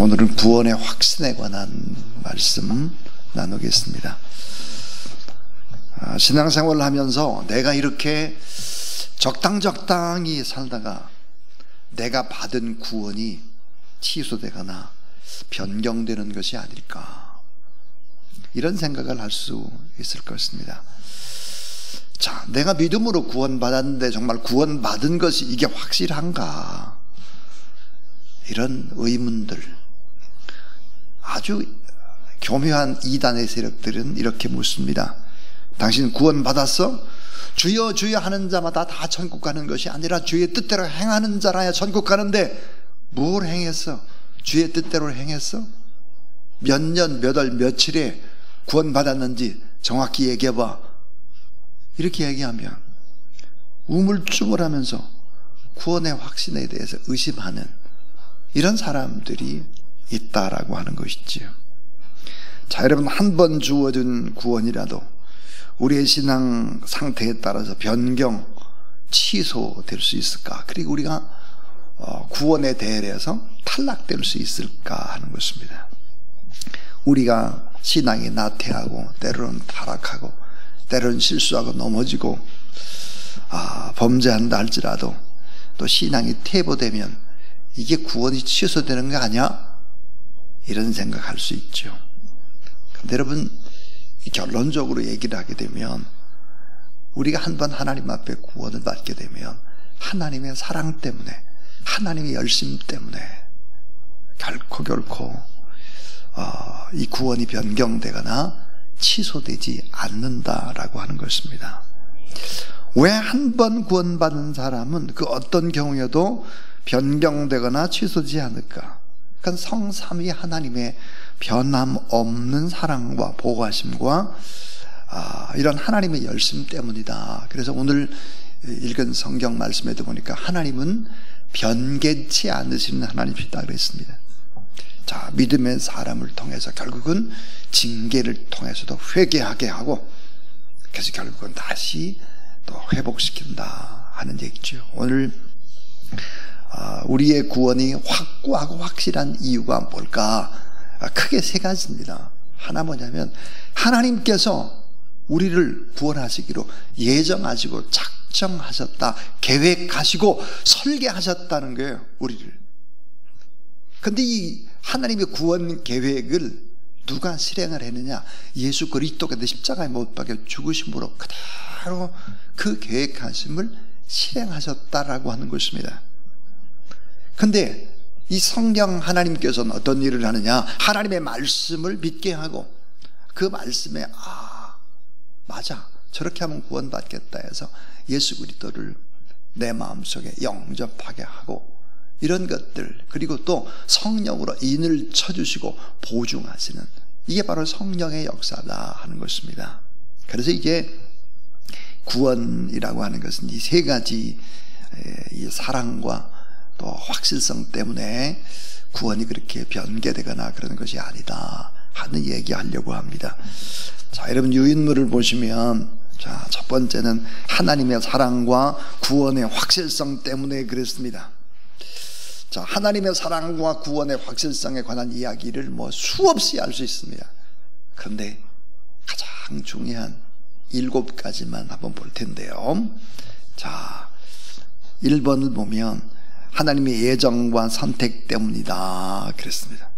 오늘은 구원의 확신에 관한 말씀 나누겠습니다. 신앙생활을 하면서 내가 이렇게 적당히 살다가 내가 받은 구원이 취소되거나 변경되는 것이 아닐까, 이런 생각을 할 수 있을 것입니다. 자, 내가 믿음으로 구원받았는데 정말 구원받은 것이 이게 확실한가, 이런 의문들. 아주 교묘한 이단의 세력들은 이렇게 묻습니다. 당신 구원받았어? 주여 주여 하는 자마다 다 천국 가는 것이 아니라 주의 뜻대로 행하는 자라야 천국 가는데 뭘 행했어? 주의 뜻대로 행했어? 몇 년, 몇 월, 며칠에 구원받았는지 정확히 얘기해봐. 이렇게 얘기하면 우물쭈물하면서 구원의 확신에 대해서 의심하는 이런 사람들이 있다라고 하는 것이지요. 자, 여러분, 한 번 주어진 구원이라도 우리의 신앙 상태에 따라서 변경, 취소될 수 있을까? 그리고 우리가 구원에 대해서 탈락될 수 있을까 하는 것입니다. 우리가 신앙이 나태하고 때로는 타락하고 때로는 실수하고 넘어지고 범죄한다 할지라도 또 신앙이 퇴보되면 이게 구원이 취소되는 거 아니야? 이런 생각할 수 있죠. 근데 여러분, 결론적으로 얘기를 하게 되면 우리가 한번 하나님 앞에 구원을 받게 되면 하나님의 사랑 때문에, 하나님의 열심 때문에 결코 이 구원이 변경되거나 취소되지 않는다라고 하는 것입니다. 왜 한 번 구원받은 사람은 그 어떤 경우에도 변경되거나 취소되지 않을까? 그건 성삼위 하나님의 변함없는 사랑과 보호하심과 이런 하나님의 열심 때문이다. 그래서 오늘 읽은 성경 말씀에도 보니까 하나님은 변개치 않으시는 하나님이다 그랬습니다. 자, 믿음의 사람을 통해서 결국은 징계를 통해서도 회개하게 하고, 그래서 결국은 다시 또 회복시킨다 하는 얘기죠. 오늘 우리의 구원이 확고하고 확실한 이유가 뭘까? 크게 세 가지입니다. 하나 뭐냐면 하나님께서 우리를 구원하시기로 예정하시고 작정하셨다, 계획하시고 설계하셨다는 거예요, 우리를. 근데 이 하나님의 구원 계획을 누가 실행을 했느냐? 예수 그리스도께서 십자가에 못 박혀 죽으심으로 그대로 그 계획하심을 실행하셨다라고 하는 것입니다. 근데 이 성령 하나님께서는 어떤 일을 하느냐? 하나님의 말씀을 믿게 하고 그 말씀에 맞아, 저렇게 하면 구원받겠다 해서 예수 그리스도를 내 마음속에 영접하게 하고, 이런 것들, 그리고 또 성령으로 인을 쳐주시고 보증하시는, 이게 바로 성령의 역사다 하는 것입니다. 그래서 이게 구원이라고 하는 것은 이 세 가지 이 사랑과 또 확실성 때문에 구원이 그렇게 변개되거나 그러는 것이 아니다 하는 얘기하려고 합니다. 자, 여러분, 유인물을 보시면, 자, 첫 번째는 하나님의 사랑과 구원의 확실성 때문에 그랬습니다. 자, 하나님의 사랑과 구원의 확실성에 관한 이야기를 수없이 할 수 있습니다. 그런데 가장 중요한 7가지만 한번 볼 텐데요. 자, 1번을 보면 하나님의 예정과 선택 때문이다 그랬습니다.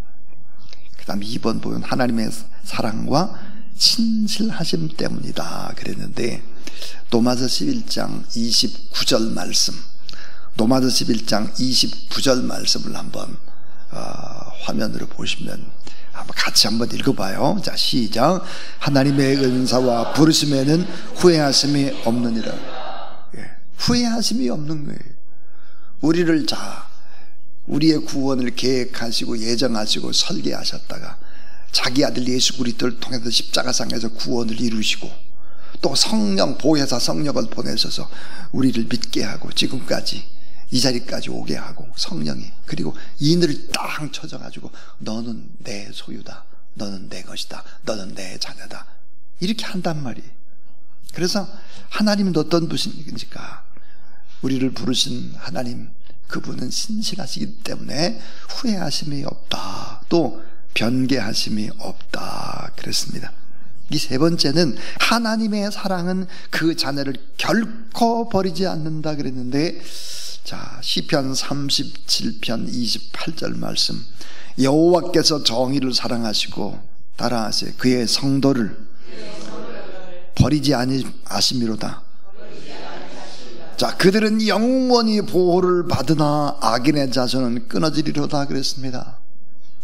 그 다음에 2번 보면 하나님의 사랑과 신실하심 때문이다 그랬는데, 로마서 11장 29절 말씀, 로마서 11장 29절 말씀을 한번 화면으로 보시면 같이 한번 읽어봐요. 자, 시작. 하나님의 은사와 부르심에는 후회하심이 없느니라. 후회하심이 없는 거예요. 우리를 우리의 구원을 계획하시고 예정하시고 설계하셨다가 자기 아들 예수 그리스도를 통해서 십자가상에서 구원을 이루시고, 또 성령 보혜사 성령을 보내셔서 우리를 믿게 하고 지금까지 이 자리까지 오게 하고, 성령이 그리고 인을 딱 쳐져가지고 너는 내 소유다, 너는 내 것이다, 너는 내 자녀다, 이렇게 한단 말이에요. 그래서 하나님은 어떤 분이십니까? 우리를 부르신 하나님, 그분은 신실하시기 때문에 후회하심이 없다. 또 변개하심이 없다 그랬습니다. 이 세 번째는 하나님의 사랑은 그 자녀를 결코 버리지 않는다 그랬는데, 자, 시편 37편 28절 말씀, 여호와께서 정의를 사랑하시고 따라하세요. 그의 성도를 버리지 아니하심이로다. 자, 그들은 영원히 보호를 받으나 악인의 자손은 끊어지리로다 그랬습니다.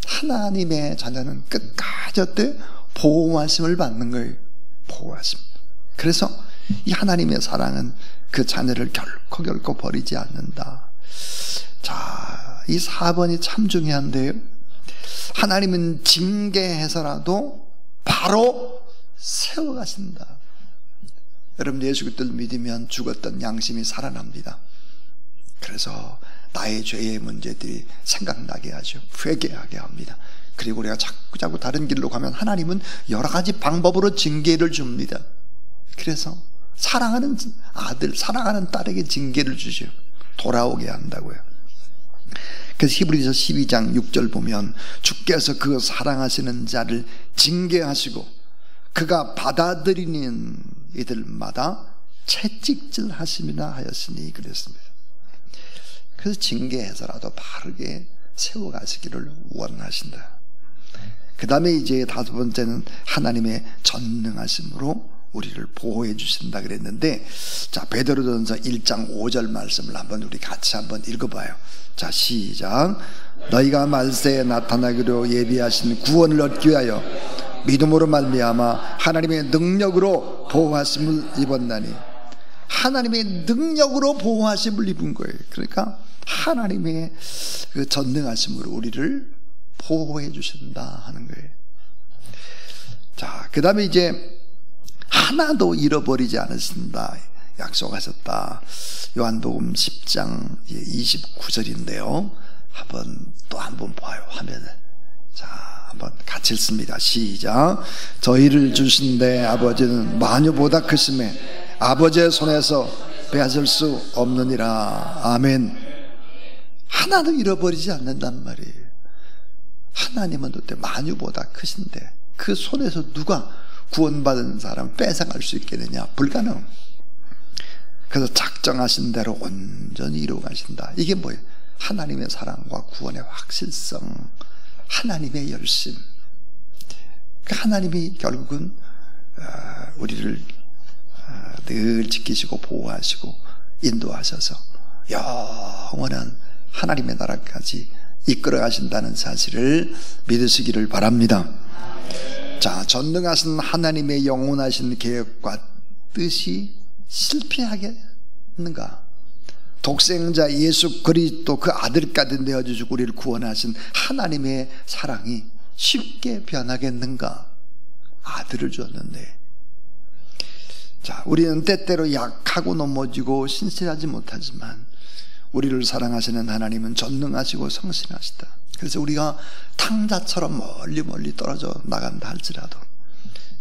하나님의 자녀는 끝까지 어때? 보호하심을 받는 거예요. 보호하심. 그래서 이 하나님의 사랑은 그 자녀를 결코 버리지 않는다. 자, 이 4번이 참 중요한데요. 하나님은 징계해서라도 바로 세워가신다. 여러분, 예수 그리스도를 믿으면 죽었던 양심이 살아납니다. 그래서 나의 죄의 문제들이 생각나게 하죠. 회개하게 합니다. 그리고 우리가 자꾸 다른 길로 가면 하나님은 여러 가지 방법으로 징계를 줍니다. 그래서 사랑하는 아들, 사랑하는 딸에게 징계를 주죠. 돌아오게 한다고요. 그래서 히브리서 12장 6절 보면 주께서 그 사랑하시는 자를 징계하시고 그가 받아들이는 이들마다 채찍질 하심이나 하였으니 그랬습니다. 그래서 징계해서라도 바르게 세워가시기를 원하신다. 그 다음에 이제 5번째는 하나님의 전능하심으로 우리를 보호해 주신다 그랬는데, 자, 베드로전서 1장 5절 말씀을 한번 우리 같이 한번 읽어봐요. 자, 시작. 너희가 말세에 나타나기로 예비하신 구원을 얻기 위하여 믿음으로 말미암아 하나님의 능력으로 보호하심을 입었나니, 하나님의 능력으로 보호하심을 입은 거예요. 그러니까 하나님의 그 전능하심으로 우리를 보호해 주신다 하는 거예요. 자, 그 다음에 이제 하나도 잃어버리지 않으신다 약속하셨다. 요한복음 10장 29절인데요 한번 봐요, 화면을. 자, 한번 같이 읽습니다. 시작. 저희를 주신데 아버지는 만유보다 크심에 아버지의 손에서 빼앗을 수 없느니라. 아멘. 하나도 잃어버리지 않는단 말이에요. 하나님은 도대체 만유보다 크신데 그 손에서 누가 구원받은 사람 뺏어갈 수 있겠느냐? 불가능. 그래서 작정하신 대로 온전히 이루어가신다. 이게 뭐예요? 하나님의 사랑과 구원의 확실성, 하나님의 열심. 하나님이 결국은 우리를 늘 지키시고 보호하시고 인도하셔서 영원한 하나님의 나라까지 이끌어 가신다는 사실을 믿으시기를 바랍니다. 자, 전능하신 하나님의 영원하신 계획과 뜻이 실패하겠는가? 독생자 예수 그리스도 그 아들까지 내어주시고 우리를 구원하신 하나님의 사랑이 쉽게 변하겠는가? 아들을 줬는데. 자, 우리는 때때로 약하고 넘어지고 신실하지 못하지만 우리를 사랑하시는 하나님은 전능하시고 성실하시다. 그래서 우리가 탕자처럼 멀리 떨어져 나간다 할지라도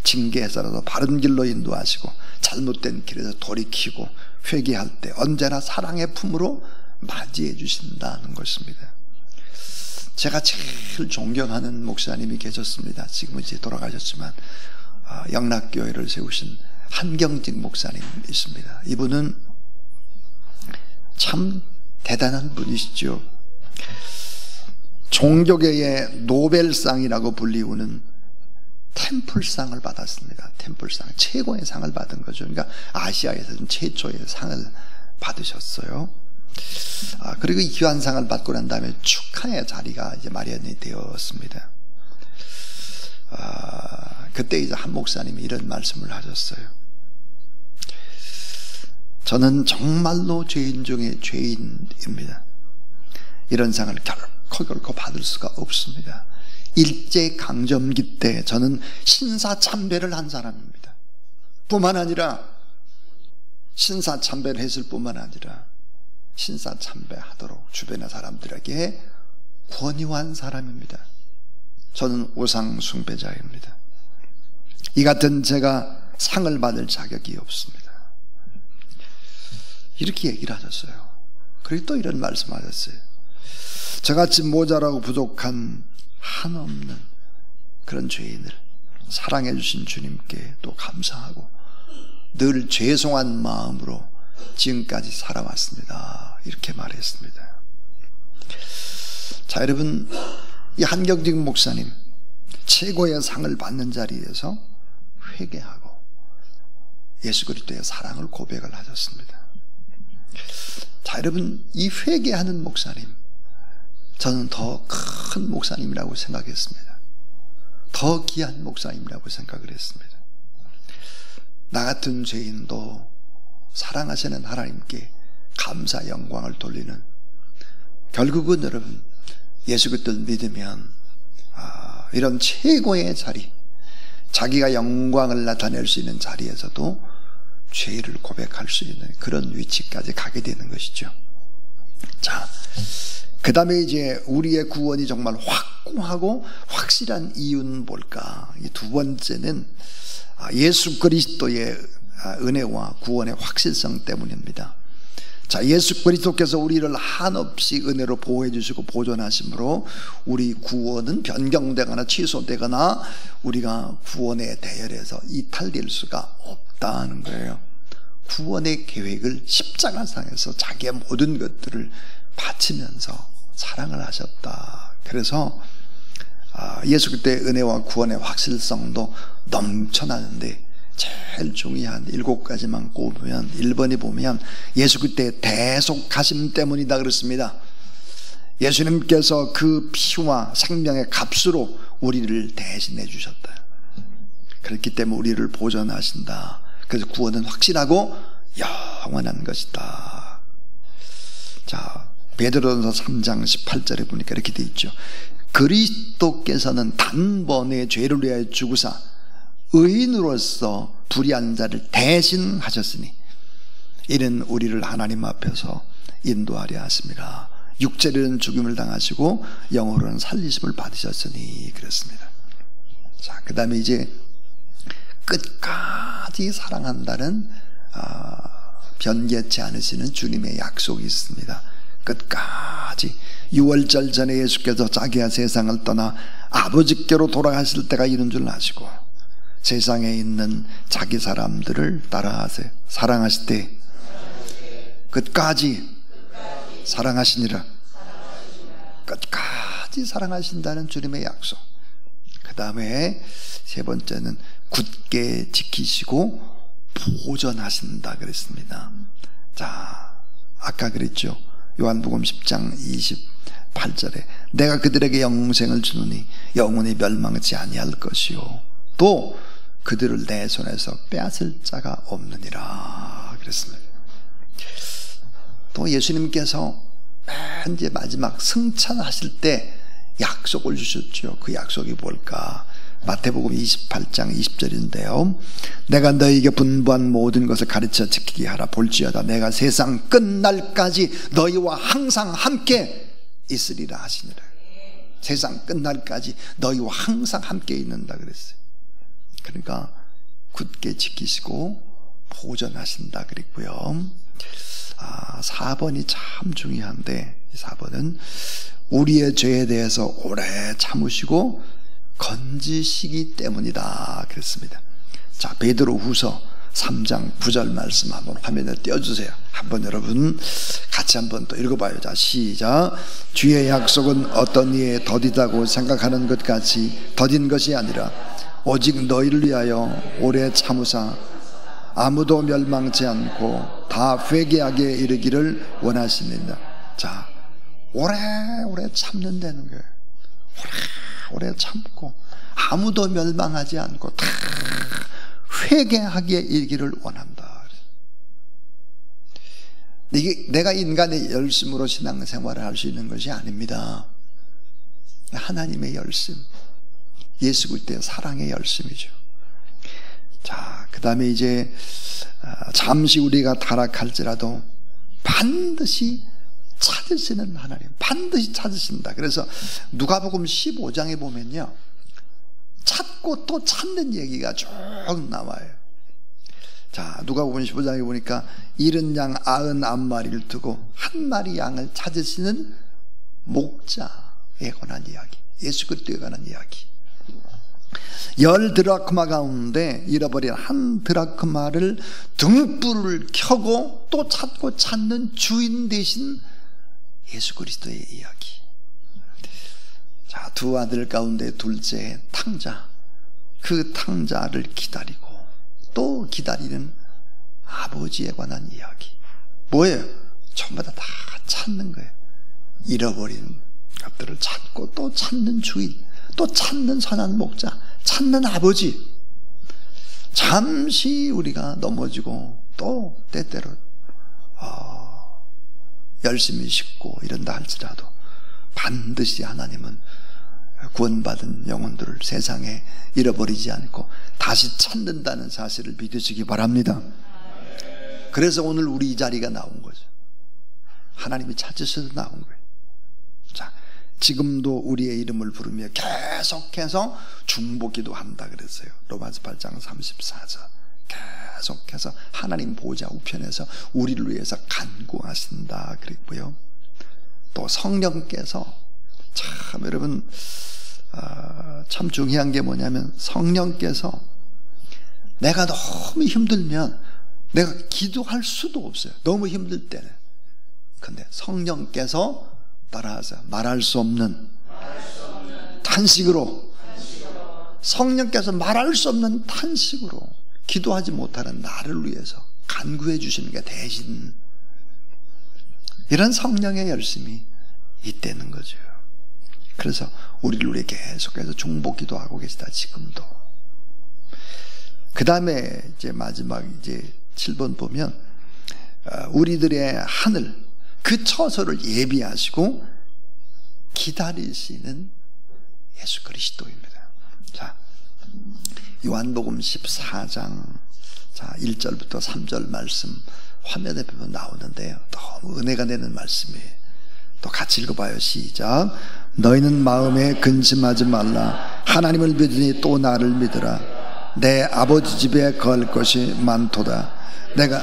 징계해서라도 바른 길로 인도하시고 잘못된 길에서 돌이키고 회개할 때 언제나 사랑의 품으로 맞이해 주신다는 것입니다. 제가 제일 존경하는 목사님이 계셨습니다. 지금은 이제 돌아가셨지만 영락교회를 세우신 한경직 목사님 있습니다. 이분은 참 대단한 분이시죠. 종교계의 노벨상이라고 불리우는 템플상을 받았습니다. 템플상, 최고의 상을 받은 거죠. 그러니까 아시아에서는 최초의 상을 받으셨어요. 그리고 이 귀한 상을 받고 난 다음에 축하의 자리가 이제 마련이 되었습니다. 그때 이제 한 목사님이 이런 말씀을 하셨어요. 저는 정말로 죄인 중에 죄인입니다. 이런 상을 결코 받을 수가 없습니다. 일제강점기 때 저는 신사참배를 한 사람입니다. 뿐만 아니라 신사참배를 했을 뿐만 아니라 신사참배하도록 주변의 사람들에게 권유한 사람입니다. 저는 우상숭배자입니다. 이 같은 제가 상을 받을 자격이 없습니다. 이렇게 얘기를 하셨어요. 그리고 또 이런 말씀하셨어요. 저같이 모자라고 부족한 한없는 그런 죄인을 사랑해 주신 주님께 또 감사하고 늘 죄송한 마음으로 지금까지 살아왔습니다. 이렇게 말했습니다. 자, 여러분, 이 한경직 목사님 최고의 상을 받는 자리에서 회개하고 예수 그리스도의 사랑을 고백을 하셨습니다. 자, 여러분, 이 회개하는 목사님, 저는 더 큰 목사님이라고 생각했습니다. 더 귀한 목사님이라고 생각을 했습니다. 나 같은 죄인도 사랑하시는 하나님께 감사 영광을 돌리는, 결국은 여러분 예수 그리스도를 믿으면 이런 최고의 자리, 자기가 영광을 나타낼 수 있는 자리에서도 죄를 고백할 수 있는 그런 위치까지 가게 되는 것이죠. 자, 그 다음에 이제 우리의 구원이 정말 확고하고 확실한 이유는 뭘까? 이 두 번째는 예수 그리스도의 은혜와 구원의 확실성 때문입니다. 자, 예수 그리스도께서 우리를 한없이 은혜로 보호해 주시고 보존하심으로 우리 구원은 변경되거나 취소되거나 우리가 구원의 대열에서 이탈될 수가 없다는 거예요. 구원의 계획을 십자가상에서 자기의 모든 것들을 바치면서 사랑을 하셨다. 그래서 예수 그리스도의 은혜와 구원의 확실성도 넘쳐나는데 제일 중요한 7가지만 꼽으면 1번이 보면 예수 그리스도의 대속하심 때문이다 그렇습니다. 예수님께서 그 피와 생명의 값으로 우리를 대신해 주셨다. 그렇기 때문에 우리를 보존하신다. 그래서 구원은 확실하고 영원한 것이다. 자, 베드로전서 3장 18절에 보니까 이렇게 돼 있죠. 그리스도께서는 단번에 죄를 위하여 죽으사 의인으로서 불의한 자를 대신하셨으니 이는 우리를 하나님 앞에서 인도하려 하심이라. 육체로는 죽임을 당하시고 영으로는 살리심을 받으셨으니 그렇습니다. 자, 그 다음에 이제 끝까지 사랑한다는 변개치 않으시는 주님의 약속이 있습니다. 끝까지. 6월절 전에 예수께서 자기가 세상을 떠나 아버지께로 돌아가실 때가 이른 줄 아시고 세상에 있는 자기 사람들을 따라하세요. 사랑하실 때 끝까지 사랑하시니라. 끝까지 사랑하신다는 주님의 약속. 그 다음에 세 번째는 굳게 지키시고 보존하신다 그랬습니다. 자, 아까 그랬죠. 요한복음 10장 28절에 내가 그들에게 영생을 주노니 영원히 멸망치 아니할 것이요 또 그들을 내 손에서 빼앗을 자가 없느니라 그랬습니다. 또 예수님께서 맨 이제 마지막 승천하실 때 약속을 주셨죠. 그 약속이 뭘까? 마태복음 28장 20절인데요. 내가 너희에게 분부한 모든 것을 가르쳐 지키게 하라. 볼지어다 내가 세상 끝날까지 너희와 항상 함께 있으리라 하시니라. 세상 끝날까지 너희와 항상 함께 있는다 그랬어요. 그러니까 굳게 지키시고 보존하신다 그랬고요. 4번이 참 중요한데 4번은 우리의 죄에 대해서 오래 참으시고 건지시기 때문이다 그랬습니다. 자, 베드로후서 3장 9절 말씀 한번 화면에 띄워주세요. 한번 여러분 같이 한번 또 읽어봐요. 자, 시작. 주의 약속은 어떤 이에 더디다고 생각하는 것 같이 더딘 것이 아니라 오직 너희를 위하여 오래 참으사 아무도 멸망치 않고 다 회개하게 이르기를 원하십니다. 자, 오래 참는다는 거예요. 오래 참고 아무도 멸망하지 않고 다 회개하게 이르기를 원한다. 이게 내가 인간의 열심으로 신앙생활을 할 수 있는 것이 아닙니다. 하나님의 열심, 예수 그리스도의 사랑의 열심이죠. 자, 그 다음에 이제 잠시 우리가 타락할지라도 반드시 찾으시는 하나님, 반드시 찾으신다. 그래서 누가복음 15장에 보면요, 찾고 또 찾는 얘기가 쭉 나와요. 자, 누가복음 15장에 보니까 잃은 양 99마리를 두고 한 마리 양을 찾으시는 목자에 관한 이야기, 예수 그리스도에 관한 이야기. 10드라크마 가운데 잃어버린 1드라크마를 등불을 켜고 또 찾고 찾는 주인 대신 예수 그리스도의 이야기. 자, 두 아들 가운데 둘째 탕자, 그 탕자를 기다리고 또 기다리는 아버지에 관한 이야기. 뭐예요? 전부 다 찾는 거예요. 잃어버린 것들을 찾고 또 찾는 주인, 또 찾는 선한 목자, 찾는 아버지. 잠시 우리가 넘어지고 또 때때로 열심히 싣고 이런다 할지라도 반드시 하나님은 구원받은 영혼들을 세상에 잃어버리지 않고 다시 찾는다는 사실을 믿으시기 바랍니다. 그래서 오늘 우리 이 자리가 나온 거죠. 하나님이 찾으셔서 나온 거예요. 자, 지금도 우리의 이름을 부르며 계속해서 중보기도 한다 그랬어요. 로마서 8장 34절. 계속해서 하나님 보좌 우편에서 우리를 위해서 간구하신다 그랬고요. 또 성령께서 참 여러분 참 중요한 게 뭐냐면, 성령께서 내가 너무 힘들면 내가 기도할 수도 없어요. 너무 힘들 때는. 근데 성령께서 따라하세요. 말할 수 없는 탄식으로, 성령께서 말할 수 없는 탄식으로 기도하지 못하는 나를 위해서 간구해 주시는 게 대신, 이런 성령의 열심이 있다는 거죠. 그래서 우리를 위해 계속해서 중보기도 하고 계시다. 지금도. 그 다음에 이제 마지막 이제 7번 보면 우리들의 하늘, 그 처소를 예비하시고 기다리시는 예수 그리스도입니다. 자, 요한복음 14장 자 1절부터 3절 말씀 화면에 보면 나오는데요. 너무 은혜가 되는 말씀이에요. 또 같이 읽어봐요. 시작. 너희는 마음에 근심하지 말라. 하나님을 믿으니 또 나를 믿으라. 내 아버지 집에 거할 것이 많도다. 내가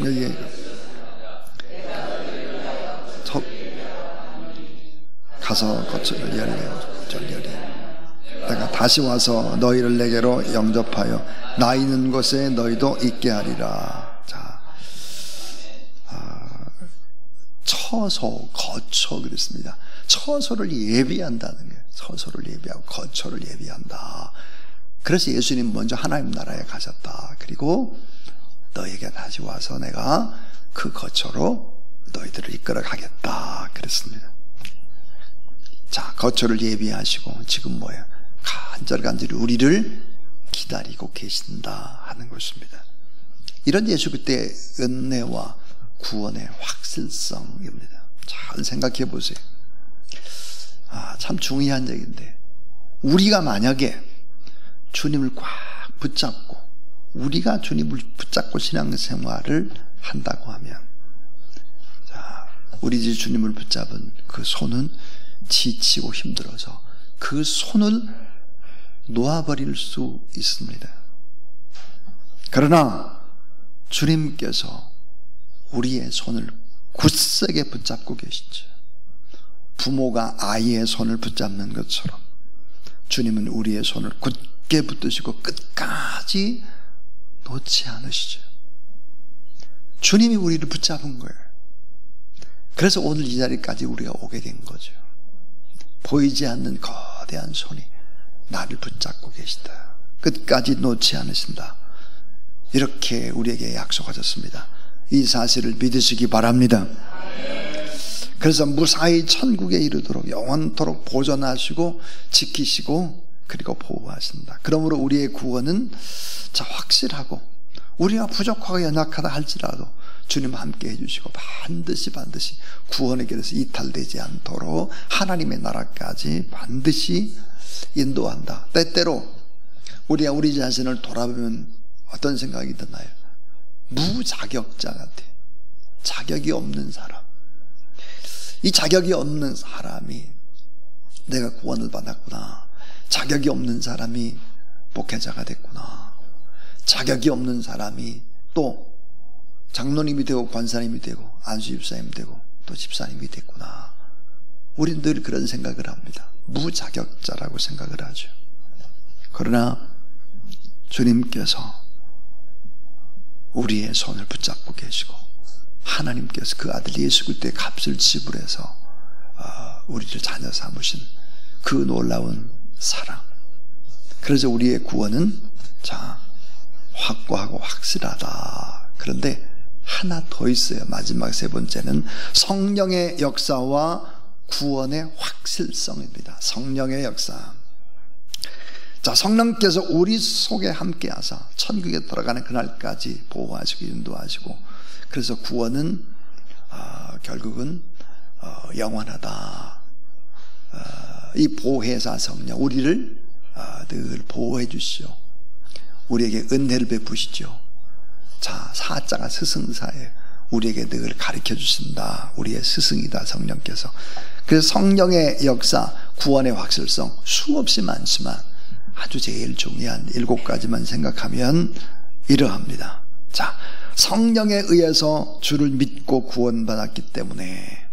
여기 가서 거처를 열리 내가 다시 와서 너희를 내게로 영접하여 나 있는 곳에 너희도 있게 하리라. 자, 처소, 거처 그랬습니다. 처소를 예비한다는 거예요. 처소를 예비하고 거처를 예비한다. 그래서 예수님 먼저 하나님 나라에 가셨다. 그리고 너에게 다시 와서 내가 그 거처로 너희들을 이끌어 가겠다 그랬습니다. 자, 거처를 예비하시고 지금 뭐예요? 간절간절히 우리를 기다리고 계신다 하는 것입니다. 이런 예수 그때의 은혜와 구원의 확실성입니다. 잘 생각해 보세요. 참 중요한 얘기인데, 우리가 만약에 주님을 꽉 붙잡고 우리가 주님을 붙잡고 신앙생활을 한다고 하면, 자, 우리 집 주님을 붙잡은 그 손은 지치고 힘들어서 그 손을 놓아버릴 수 있습니다. 그러나 주님께서 우리의 손을 굳세게 붙잡고 계시죠. 부모가 아이의 손을 붙잡는 것처럼 주님은 우리의 손을 굳게 붙드시고 끝까지 놓지 않으시죠. 주님이 우리를 붙잡은 거예요. 그래서 오늘 이 자리까지 우리가 오게 된 거죠. 보이지 않는 거대한 손이 나를 붙잡고 계신다. 끝까지 놓지 않으신다. 이렇게 우리에게 약속하셨습니다. 이 사실을 믿으시기 바랍니다. 그래서 무사히 천국에 이르도록 영원토록 보존하시고 지키시고 그리고 보호하신다. 그러므로 우리의 구원은 자 확실하고, 우리가 부족하고 연약하다 할지라도 주님 함께 해주시고 반드시 구원의 길에서 이탈되지 않도록 하나님의 나라까지 반드시 인도한다. 때때로 우리가 우리 자신을 돌아보면 어떤 생각이 드나요? 무자격자 같아. 자격이 없는 사람. 이 자격이 없는 사람이 내가 구원을 받았구나. 자격이 없는 사람이 목회자가 됐구나. 자격이 없는 사람이 또 장로님이 되고 권사님이 되고 안수집사님이 되고 또 집사님이 됐구나. 우리는 늘 그런 생각을 합니다. 무자격자라고 생각을 하죠. 그러나 주님께서 우리의 손을 붙잡고 계시고 하나님께서 그 아들 예수 그리스도의 값을 지불해서 우리를 자녀 삼으신 그 놀라운 사랑. 그래서 우리의 구원은 확고하고 확실하다. 그런데 하나 더 있어요. 마지막 세 번째는 성령의 역사와 구원의 확실성입니다. 성령의 역사. 성령께서 우리 속에 함께 하사 천국에 들어가는 그날까지 보호하시고 인도하시고, 그래서 구원은 결국은 영원하다. 이 보혜사 성령, 우리를 늘 보호해 주시오. 우리에게 은혜를 베푸시죠. 사자가 스승사에 우리에게 늘 가르쳐 주신다. 우리의 스승이다, 성령께서. 그래서 성령의 역사, 구원의 확실성 수없이 많지만 아주 제일 중요한 7가지만 생각하면 이러합니다. 성령에 의해서 주를 믿고 구원받았기 때문에,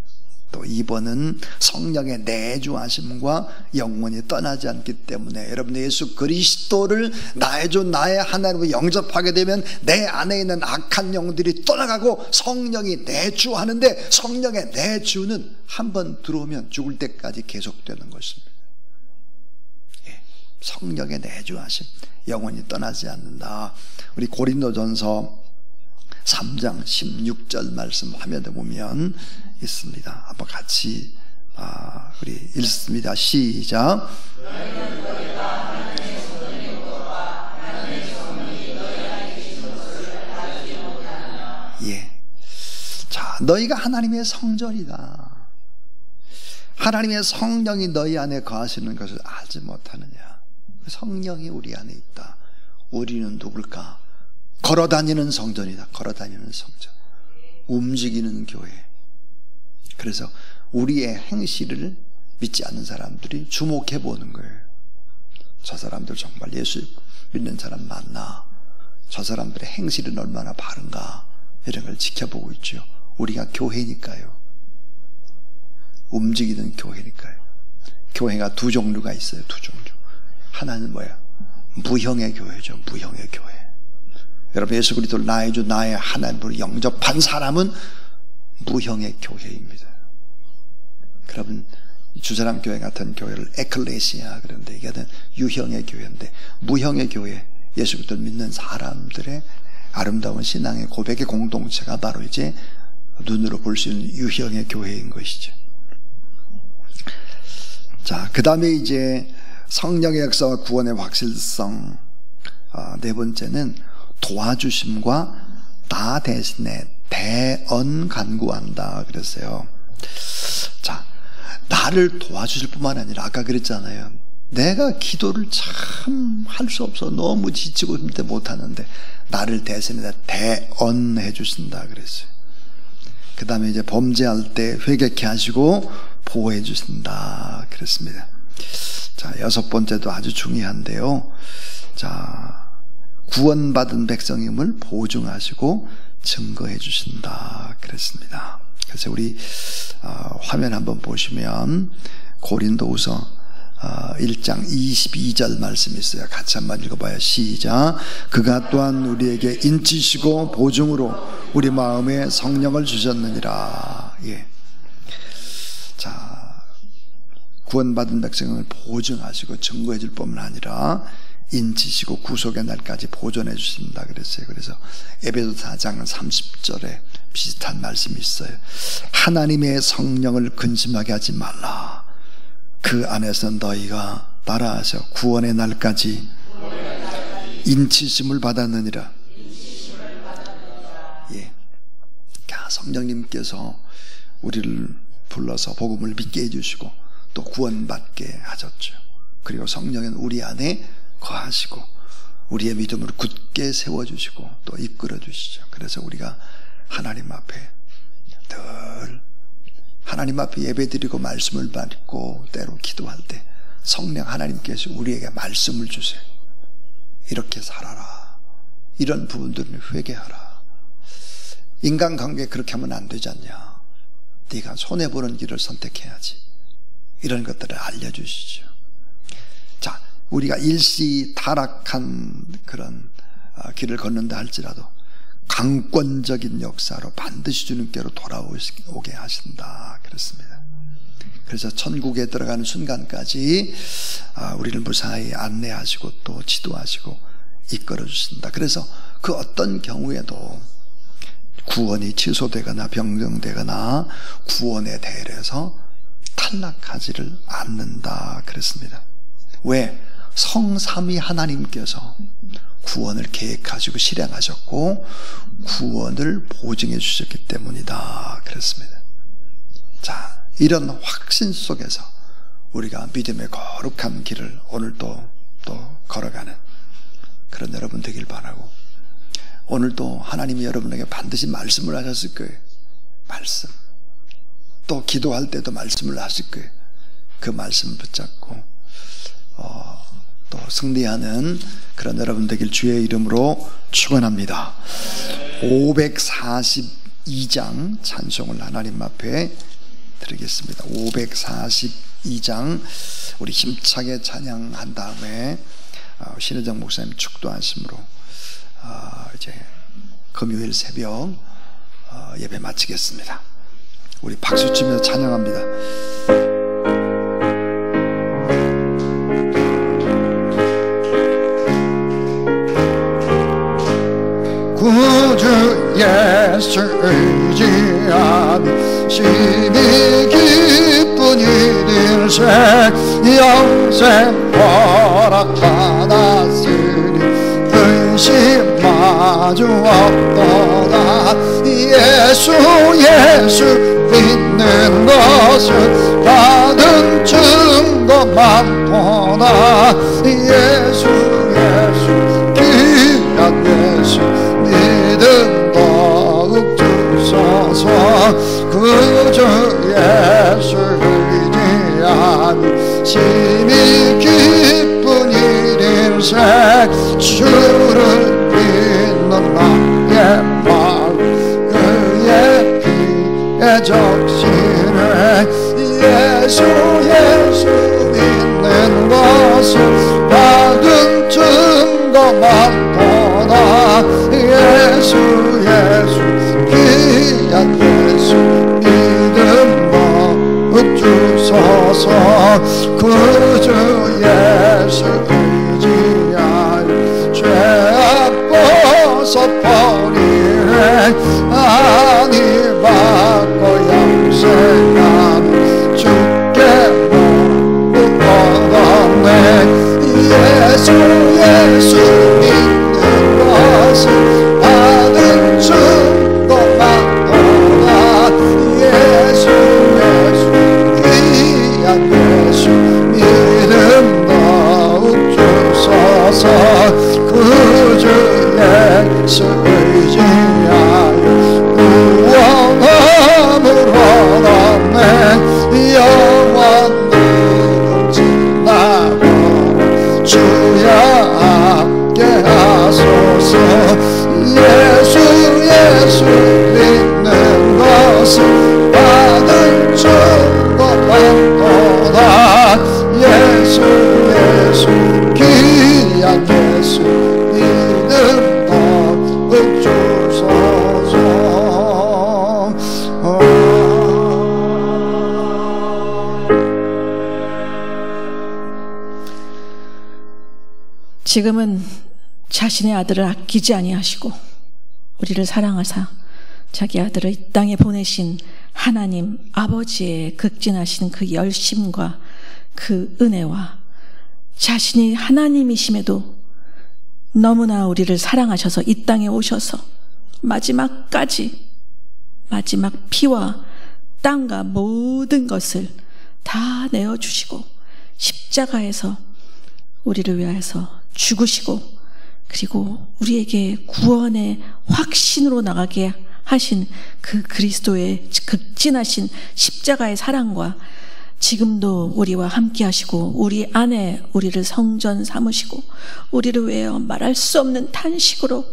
또 2번은 성령의 내주하심과 영원히 떠나지 않기 때문에, 여러분 예수 그리스도를 나의 주 나의 하나님으로 영접하게 되면 내 안에 있는 악한 영들이 떠나가고 성령이 내주하는데, 성령의 내주는 한번 들어오면 죽을 때까지 계속되는 것입니다. 성령의 내주하심, 영원히 떠나지 않는다. 우리 고린도전서 3장 16절 말씀 화면에 보면 있습니다. 한번 같이 우리 읽습니다. 시작. 너희가 하나님의 성전이다. 하나님의 성령이 너희 안에 거하시는 것을 알지 못하느냐. 성령이 우리 안에 있다. 우리는 누굴까? 걸어다니는 성전이다. 걸어다니는 성전, 움직이는 교회. 그래서 우리의 행실을 믿지 않는 사람들이 주목해 보는 거예요. 저 사람들 정말 예수 믿는 사람 맞나? 저 사람들의 행실은 얼마나 바른가? 이런 걸 지켜보고 있죠. 우리가 교회니까요. 움직이는 교회니까요. 교회가 두 종류가 있어요. 두 종류. 하나는 뭐야? 무형의 교회죠. 무형의 교회. 여러분 예수 그리스도를 나의 주 나의 하나님으로 영접한 사람은 무형의 교회입니다. 여러분 주사람 교회 같은 교회를 에클레시아 그런데 이게 유형의 교회인데, 무형의 교회, 예수 그리스도를 믿는 사람들의 아름다운 신앙의 고백의 공동체가 바로 이제 눈으로 볼 수 있는 유형의 교회인 것이죠. 그 다음에 이제 성령의 역사와 구원의 확실성, 네 번째는 도와주심과 나 대신에 대언 간구한다 그랬어요. 나를 도와주실 뿐만 아니라 아까 그랬잖아요. 내가 기도를 참 할 수 없어 너무 지치고 힘들 못하는데 나를 대신에 대언해 주신다 그랬어요. 그 다음에 이제 범죄할 때 회개케 하시고 보호해 주신다 그랬습니다. 6번째도 아주 중요한데요. 구원받은 백성임을 보증하시고 증거해 주신다 그랬습니다. 그래서 우리 화면 한번 보시면 고린도후서 1장 22절 말씀이 있어요. 같이 한번 읽어봐요. 시작. 그가 또한 우리에게 인치시고 보증으로 우리 마음에 성령을 주셨느니라. 구원받은 백성을 보증하시고 증거해 줄 뿐만 아니라 인치시고 구속의 날까지 보존해 주신다 그랬어요. 그래서 에베소 4장 30절에 비슷한 말씀이 있어요. 하나님의 성령을 근심하게 하지 말라. 그 안에서 너희가 따라하셔 구원의 날까지 인치심을 받았느니라. 성령님께서 우리를 불러서 복음을 믿게 해주시고 또 구원받게 하셨죠. 그리고 성령은 우리 안에 거하시고 우리의 믿음을 굳게 세워주시고 또 이끌어주시죠. 그래서 우리가 하나님 앞에 늘 하나님 앞에 예배드리고 말씀을 받고 때로 기도할 때 성령 하나님께서 우리에게 말씀을 주세요. 이렇게 살아라. 이런 부분들을 회개하라. 인간관계 그렇게 하면 안 되지 않냐. 네가 손해보는 길을 선택해야지. 이런 것들을 알려주시죠. 자, 우리가 일시 타락한 그런 길을 걷는다 할지라도 강권적인 역사로 반드시 주님께로 돌아오게 하신다 그렇습니다. 그래서 천국에 들어가는 순간까지 우리를 무사히 안내하시고 또 지도하시고 이끌어 주신다. 그래서 그 어떤 경우에도 구원이 취소되거나 변경되거나 구원에 대해서 탈락하지를 않는다 그랬습니다. 왜? 성삼위 하나님께서 구원을 계획하시고 실행하셨고 구원을 보증해 주셨기 때문이다 그랬습니다. 자, 이런 확신 속에서 우리가 믿음의 거룩한 길을 오늘도 또 걸어가는 그런 여러분 되길 바라고, 오늘도 하나님이 여러분에게 반드시 말씀을 하셨을 거예요. 말씀. 또 기도할 때도 말씀을 하실 거예요. 그 말씀을 붙잡고 또 승리하는 그런 여러분 되길 주의 이름으로 축원합니다. 542장 찬송을 하나님 앞에 드리겠습니다. 542장 우리 힘차게 찬양한 다음에 신혜정 목사님 축도하심으로 이제 금요일 새벽 예배 마치겠습니다. 우리 박수 치면서 찬양합니다. 구주 예수 의지하니 심히 기쁜 일일세 영생 허락받았으니 근심 마주 없도다. 예수 믿는 것은 받은 증거 많도다. 예수 귀한 예수 믿음 더욱 주소서. 그저 예수 의지하니 심히 기쁜 일일세 주를 믿는 나의 마음 그의 피에 적시네. 예수 믿는 것은 받은 증거 많도다. 예수 귀한 예수 믿음 더욱 주소서. 그저 예수 의지하여 죄악 벗어버리네. 아니 받고 영생하는 주께 모두 얻었네. 예수 믿는 것은 받은 증거 많도다. 예수 귀한 예수 믿음 더욱 주소서. 그저 예수 의지하여 구원함을 얻었네. 영원 누군지나고 주야 함께 하소서. 예수 믿는 것은 받은 증거 많도다. 예수 귀한 예수 믿음 더욱 주소서. 지금은 자신의 아들을 아끼지 아니하시고 우리를 사랑하사 자기 아들을 이 땅에 보내신 하나님 아버지의 극진하신 그 열심과 그 은혜와 자신이 하나님이심에도 너무나 우리를 사랑하셔서 이 땅에 오셔서 마지막까지 마지막 피와 땅과 모든 것을 다 내어주시고 십자가에서 우리를 위하여서 죽으시고 그리고 우리에게 구원의 확신으로 나가게 하신 그 그리스도의 극진하신 십자가의 사랑과 지금도 우리와 함께 하시고 우리 안에 우리를 성전 삼으시고 우리를 위하여 말할 수 없는 탄식으로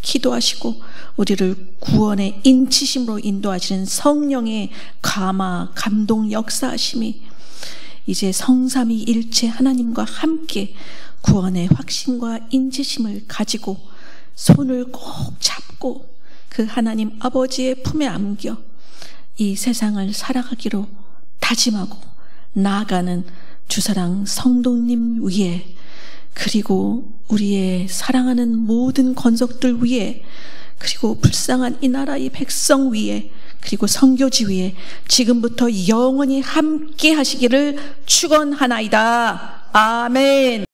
기도하시고 우리를 구원의 인치심으로 인도하시는 성령의 감화 감동 역사하심이 이제 성삼위일체 하나님과 함께 구원의 확신과 인지심을 가지고 손을 꼭 잡고 그 하나님 아버지의 품에 안겨 이 세상을 살아가기로 다짐하고 나아가는 주사랑 성도님 위에, 그리고 우리의 사랑하는 모든 권속들 위에, 그리고 불쌍한 이 나라의 백성 위에, 그리고 선교지 위에 지금부터 영원히 함께 하시기를 축원하나이다. 아멘.